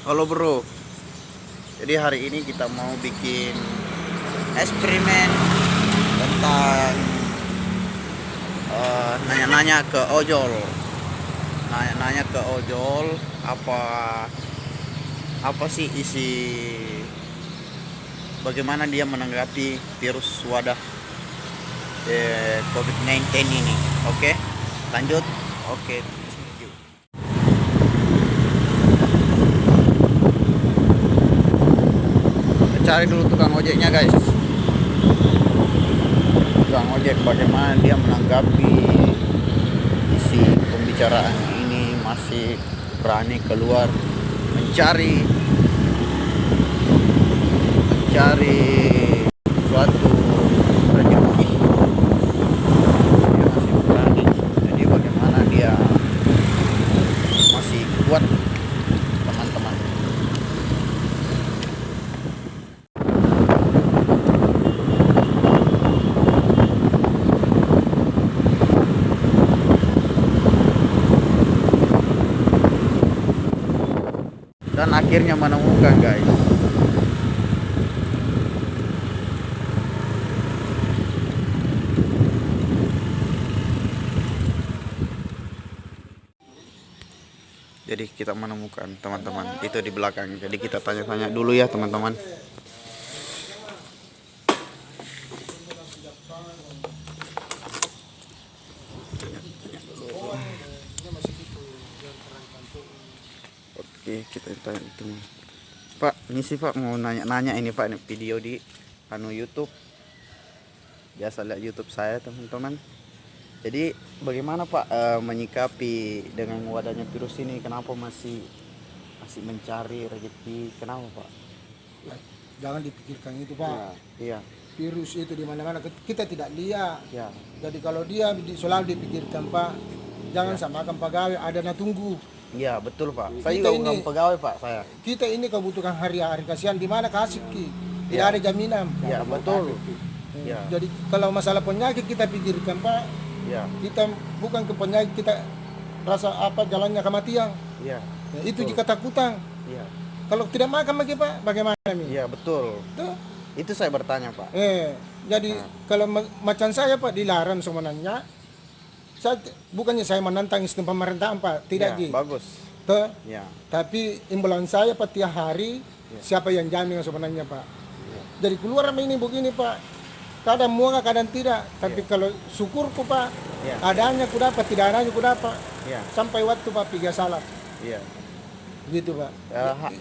Halo bro, jadi hari ini kita mau bikin eksperimen tentang nanya-nanya ke ojol. Nanya-nanya ke ojol apa sih isi, bagaimana dia menanggapi virus wadah COVID-19 ini. Oke, lanjut. Oke. Cari dulu tukang ojeknya guys, tukang ojek bagaimana dia menanggapi isi pembicaraan ini, masih berani keluar mencari suatu rezeki. Dia masih berani, jadi bagaimana dia masih kuat teman-teman. Dan akhirnya menemukan guys. Jadi kita menemukan teman-teman itu di belakang. Jadi kita tanya-tanya dulu ya teman-teman. Oke, kita tanya itu. Pak, ini sih Pak mau nanya-nanya ini Pak, ini video di YouTube. Biasa lihat YouTube saya teman-teman. Jadi bagaimana Pak menyikapi dengan wadahnya virus ini? Kenapa masih mencari rezeki? Kenapa Pak? Jangan dipikirkan itu Pak. Iya. Virus itu di mana-mana kita tidak lihat. Ya. Jadi kalau dia selalu dipikirkan Pak, jangan samakan pegawai ada na tunggu. Iya betul Pak. Saya Kita juga ini- bukan pegawai Pak saya. Kita ini kebutuhan hari-hari kasihan di mana kasih ki. Tidak Ya. ada jaminan. Iya betul. Ya. Jadi kalau masalah penyakit kita pikirkan Pak, Iya. kita bukan ke penyakit, kita rasa apa jalannya kematian. Iya. Ya, itu Betul. jika takutan. Iya. Kalau tidak makan lagi Pak, bagaimana nih? Iya betul. Tuh. Itu saya bertanya Pak. Jadi kalau macam saya Pak dilarang sebenarnya, saya bukannya saya menantang sistem pemerintahan Pak, tidak Ya, gitu. bagus. Tuh. Ya. Tapi imbalan saya Pak tiap hari siapa yang jamin sebenarnya Pak. Jadi keluar ini begini Pak, kadang muak kadang tidak. Tapi kalau syukurku Pak, adanya ku dapat, tidak adanya ku dapat. Iya. Sampai waktu Pak piga salah, Iya. gitu Pak.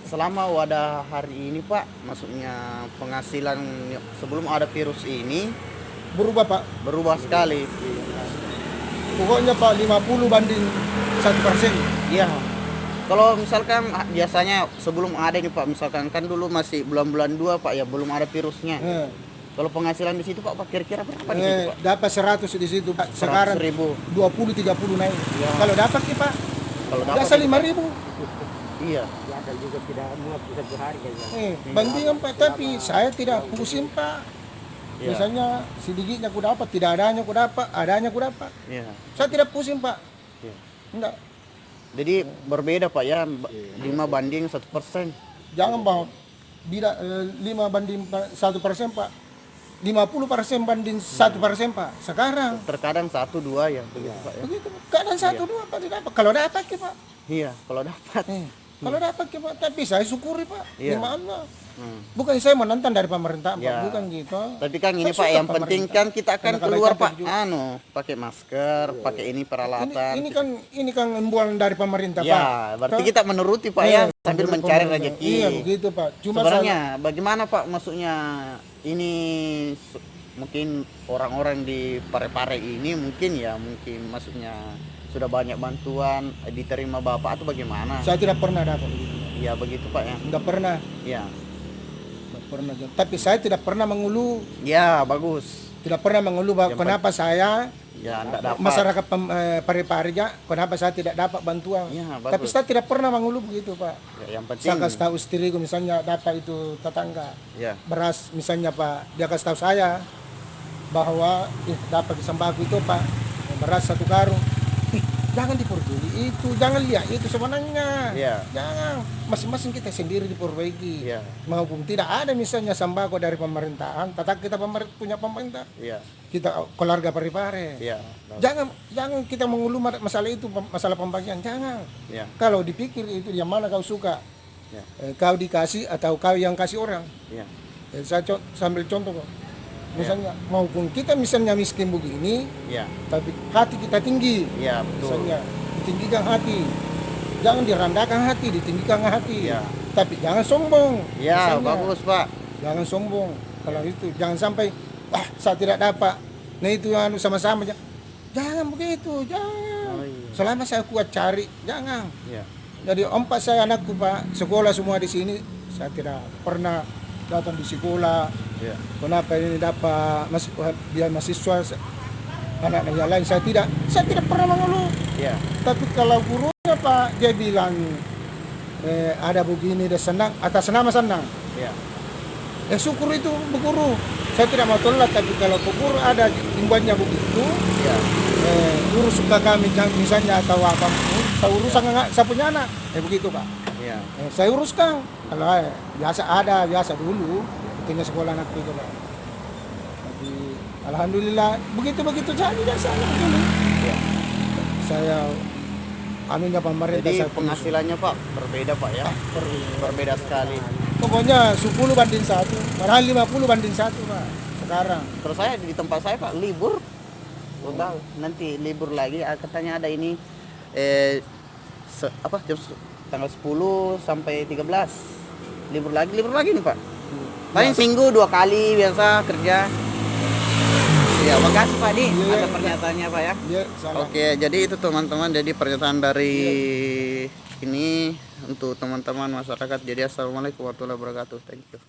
Selama wadah hari ini Pak, maksudnya penghasilan sebelum ada virus ini Berubah Pak. berubah sekali. Pokoknya Pak 50 banding 1%. Iya. Kalau misalkan biasanya sebelum ada ini Pak, misalkan kan dulu masih bulan-bulan 2 Pak ya, belum ada virusnya. Kalau penghasilan di situ Pak, kira-kira berapa di situ Pak? Dapat 100 di situ Pak. Sekarang 100.000. 20-30 naik. Ya. Kalau dapat nih Pak, Kalau dapat biasa 5.000. Iya. Ada juga tidak muat satu hari kayaknya. Bandingan Pak, tapi saya tidak pusing Pak. Iya. Misalnya sedikitnya ku dapat, tidak adanya ku dapat, adanya ku dapat. Iya. Saya tidak pusing Pak. Iya. Enggak. Jadi berbeda Pak ya, 5 banding 1%. Jangan Bang. Bila 5 banding 1% Pak. 50% banding 1% Pak. Sekarang Terkadang 1-2 ya begitu Pak ya. begitu. Kadang 1-2 Pak tidak dapat. Kalau dapat ya Pak. Iya, kalau dapat. Kalau dapat ya Pak, tapi saya syukuri Pak. Iya. Terima Allah. Hmm. Bukan saya menantang dari pemerintah Pak, Ya. bukan gitu. Tapi kan ini Saya Pak, suka yang penting pemerintah. kan kita akan Karena kalau keluar capek Pak, juga. pakai masker, pakai ini peralatan. Ini kan imbuan dari pemerintah Pak. Ya, berarti Toh? kita menuruti Pak ya, Iya, sambil menurut mencari pemerintah. rezeki. Iya begitu Pak. Cuma Sebenarnya bagaimana Pak, maksudnya ini mungkin orang-orang di Parepare ini mungkin maksudnya sudah banyak bantuan diterima Bapak atau bagaimana? saya tidak pernah dapat begitu. Ya begitu Pak ya. Enggak pernah. Ya. Enggak pernah. Tapi saya tidak pernah mengeluh. Ya, bagus. Tidak pernah mengeluh bahwa Yang kenapa saya Ya, enggak dapat. masyarakat Parepare kenapa saya tidak dapat bantuan. Ya, bagus. Tapi saya tidak pernah mengeluh begitu Pak. Ya, yang penting. Saya kasih tahu istriku misalnya dapat itu tetangga Ya. beras misalnya Pak, dia kasih tahu saya bahwa dapat sembako itu Pak, beras 1 karung. Ih, jangan diperguli itu, jangan lihat itu sebenarnya. Iya. Jangan, masing-masing kita sendiri diperbaiki. Iya. Maupun tidak ada misalnya sembako dari pemerintahan, tetap kita punya pemerintah, Iya. kita keluarga pare-pare. Iya. Jangan kita mengulu masalah itu, masalah pembagian, jangan. Iya. Kalau dipikir itu yang mana kau suka, Iya. kau dikasih atau kau yang kasih orang. Iya. Saya sambil contoh kok. Misalnya maupun kita misalnya miskin begini, Iya. tapi hati kita tinggi. Iya, betul. Misalnya ditinggikan hati, jangan direndahkan hati, ditinggikan hati. Iya. Tapi jangan sombong. Iya, Misalnya, bagus, Pak. jangan sombong. Kalau itu jangan sampai saya tidak dapat. Nah itu yang sama-sama. Jangan begitu, jangan. Oh, iya. Selama saya kuat cari, jangan. Iya. Jadi 4 saya anakku Pak, sekolah semua di sini. Saya tidak pernah datang di sekolah. Iya. Kenapa ini dapat biar mahasiswa anak yang lain saya tidak pernah mengeluh. Iya. Tapi kalau gurunya Pak dia bilang ada begini dia senang atas nama senang. Iya. Syukur itu Bu Guru. Saya tidak mau tolak, tapi kalau Bu Guru ada imbasnya begitu, Iya. guru suka kami misalnya atau apa, saya uruskan saya punya anak. Begitu Pak. Iya. Saya uruskan. Kalau biasa dulu, itunya sekolah anak itu Pak. Jadi alhamdulillah begitu saja biasa begini. Iya. Saya anunya pemerintah Jadi saya penghasilannya Pak berbeda Pak ya. Berbeda sekali. pokoknya 10 banding 1, padahal 50 banding 1 Pak sekarang. Terus saya di tempat saya Pak libur. Udah nanti libur lagi katanya ada ini tanggal 10 sampai 13. Libur lagi nih Pak. Paling seminggu 2 kali biasa kerja. Ya, makasih Pak Di atas pernyataannya Pak ya. Iya, salah. Oke, jadi itu teman-teman, jadi pernyataan dari ini untuk teman-teman masyarakat. Jadi assalamualaikum warahmatullahi wabarakatuh. Thank you.